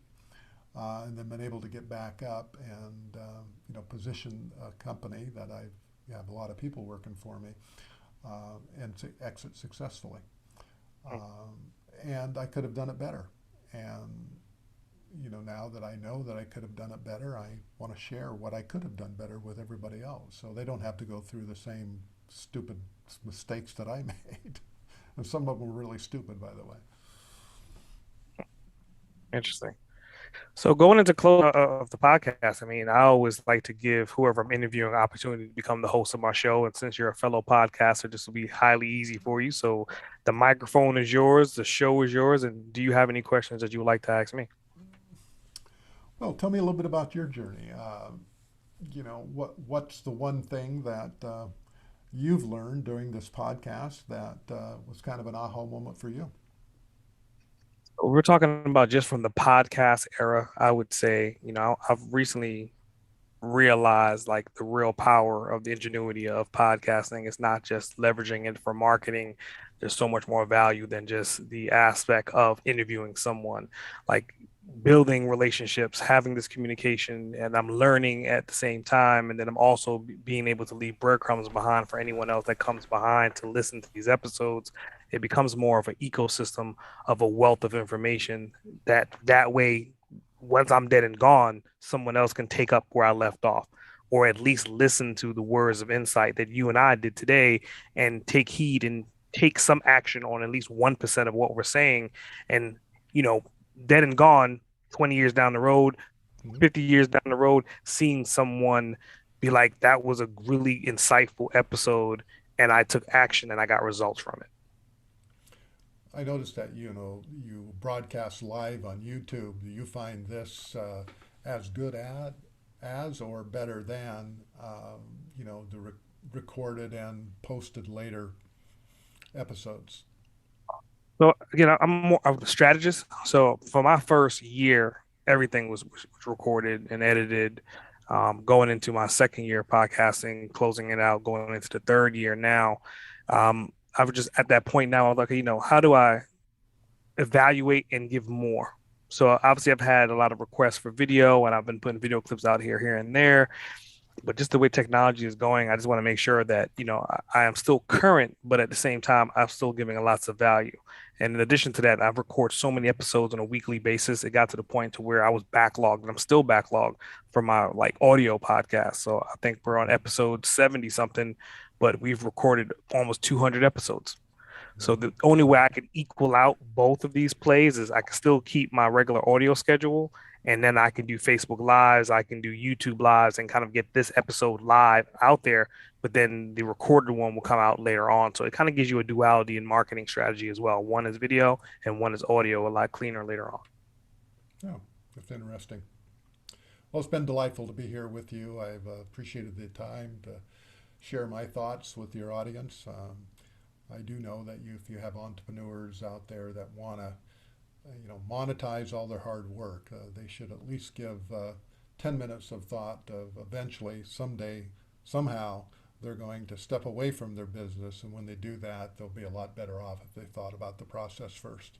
and then been able to get back up and position a company that I have a lot of people working for me and to exit successfully. And I could have done it better. And now that I know that I could have done it better, I want to share what I could have done better with everybody else, so they don't have to go through the same stupid mistakes that I made. And some of them were really stupid, by the way. Interesting. So going into close of the podcast, I mean, I always like to give whoever I'm interviewing an opportunity to become the host of my show. And since you're a fellow podcaster, this will be highly easy for you. So the microphone is yours, the show is yours. And do you have any questions that you would like to ask me? Well, tell me a little bit about your journey. What's the one thing that you've learned during this podcast that was kind of an aha moment for you? We're talking about just from the podcast era, I would say, I've recently realize like the real power of the ingenuity of podcasting. It's not just leveraging it for marketing. There's so much more value than just the aspect of interviewing someone, like building relationships, having this communication, and I'm learning at the same time. And then I'm also being able to leave breadcrumbs behind for anyone else that comes behind to listen to these episodes. It becomes more of an ecosystem of a wealth of information that way once I'm dead and gone, someone else can take up where I left off, or at least listen to the words of insight that you and I did today and take heed and take some action on at least 1% of what we're saying. And, you know, dead and gone, 20 years down the road, Mhm. 50 years down the road, seeing someone be like, that was a really insightful episode. And I took action and I got results from it. I noticed that you broadcast live on YouTube. Do you find this as good as or better than the recorded and posted later episodes? So I'm more of a strategist. So for my first year, everything was recorded and edited. Going into my second year podcasting, closing it out, going into the third year now, I was just at that point now. I'm like, how do I evaluate and give more? So obviously, I've had a lot of requests for video, and I've been putting video clips out here and there, but just the way technology is going, I just want to make sure that I am still current, but at the same time, I'm still giving a lots of value. And in addition to that, I've recorded so many episodes on a weekly basis. It got to the point to where I was backlogged, and I'm still backlogged for my like audio podcast. So I think we're on episode 70 something, but we've recorded almost 200 episodes. So Mhm. the only way I can equal out both of these plays is I can still keep my regular audio schedule, and then I can do Facebook Lives, I can do YouTube Lives, and kind of get this episode live out there. But then the recorded one will come out later on. So it kind of gives you a duality in marketing strategy as well. One is video and one is audio, a lot cleaner later on. Oh, that's interesting. Well, it's been delightful to be here with you. I've appreciated the time to share my thoughts with your audience. I do know that if you have entrepreneurs out there that want to, monetize all their hard work, they should at least give 10 minutes of thought of eventually, someday, somehow, they're going to step away from their business. And when they do that, they'll be a lot better off if they thought about the process first.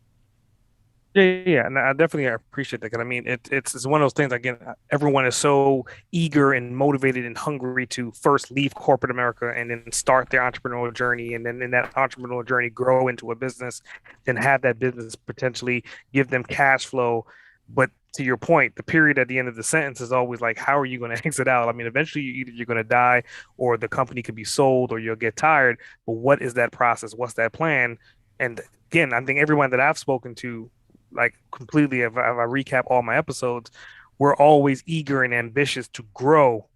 Yeah, and I definitely appreciate that. Because I mean, it's one of those things. Again, everyone is so eager and motivated and hungry to first leave corporate America and then start their entrepreneurial journey, and then in that entrepreneurial journey grow into a business, then have that business potentially give them cash flow. But to your point, the period at the end of the sentence is always like, how are you going to exit out? I mean, eventually either you're going to die or the company could be sold or you'll get tired. But what is that process? What's that plan? And again, I think everyone that I've spoken to, like completely, if I recap all my episodes, we're always eager and ambitious to grow.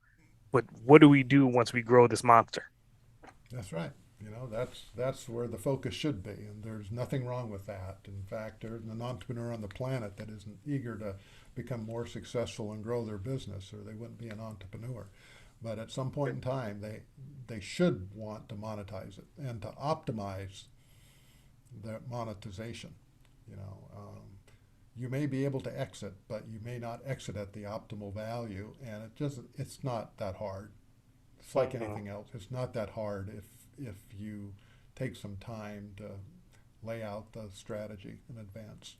But what do we do once we grow this monster? That's right. That's where the focus should be, and there's nothing wrong with that. In fact, there's an entrepreneur on the planet that isn't eager to become more successful and grow their business, or they wouldn't be an entrepreneur. But at some point in time, they should want to monetize it and to optimize that monetization. You know, you may be able to exit, but you may not exit at the optimal value, and it's not that hard. It's like Mhm. anything else. It's not that hard if you take some time to lay out the strategy in advance.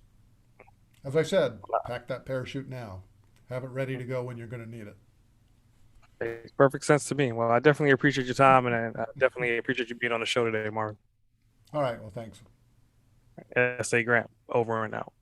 As I said, pack that parachute now. Have it ready to go when you're going to need it. Makes perfect sense to me. Well, I definitely appreciate your time and I definitely appreciate you being on the show today, Marvin. All right. Well, thanks. S.A. Grant, over and out.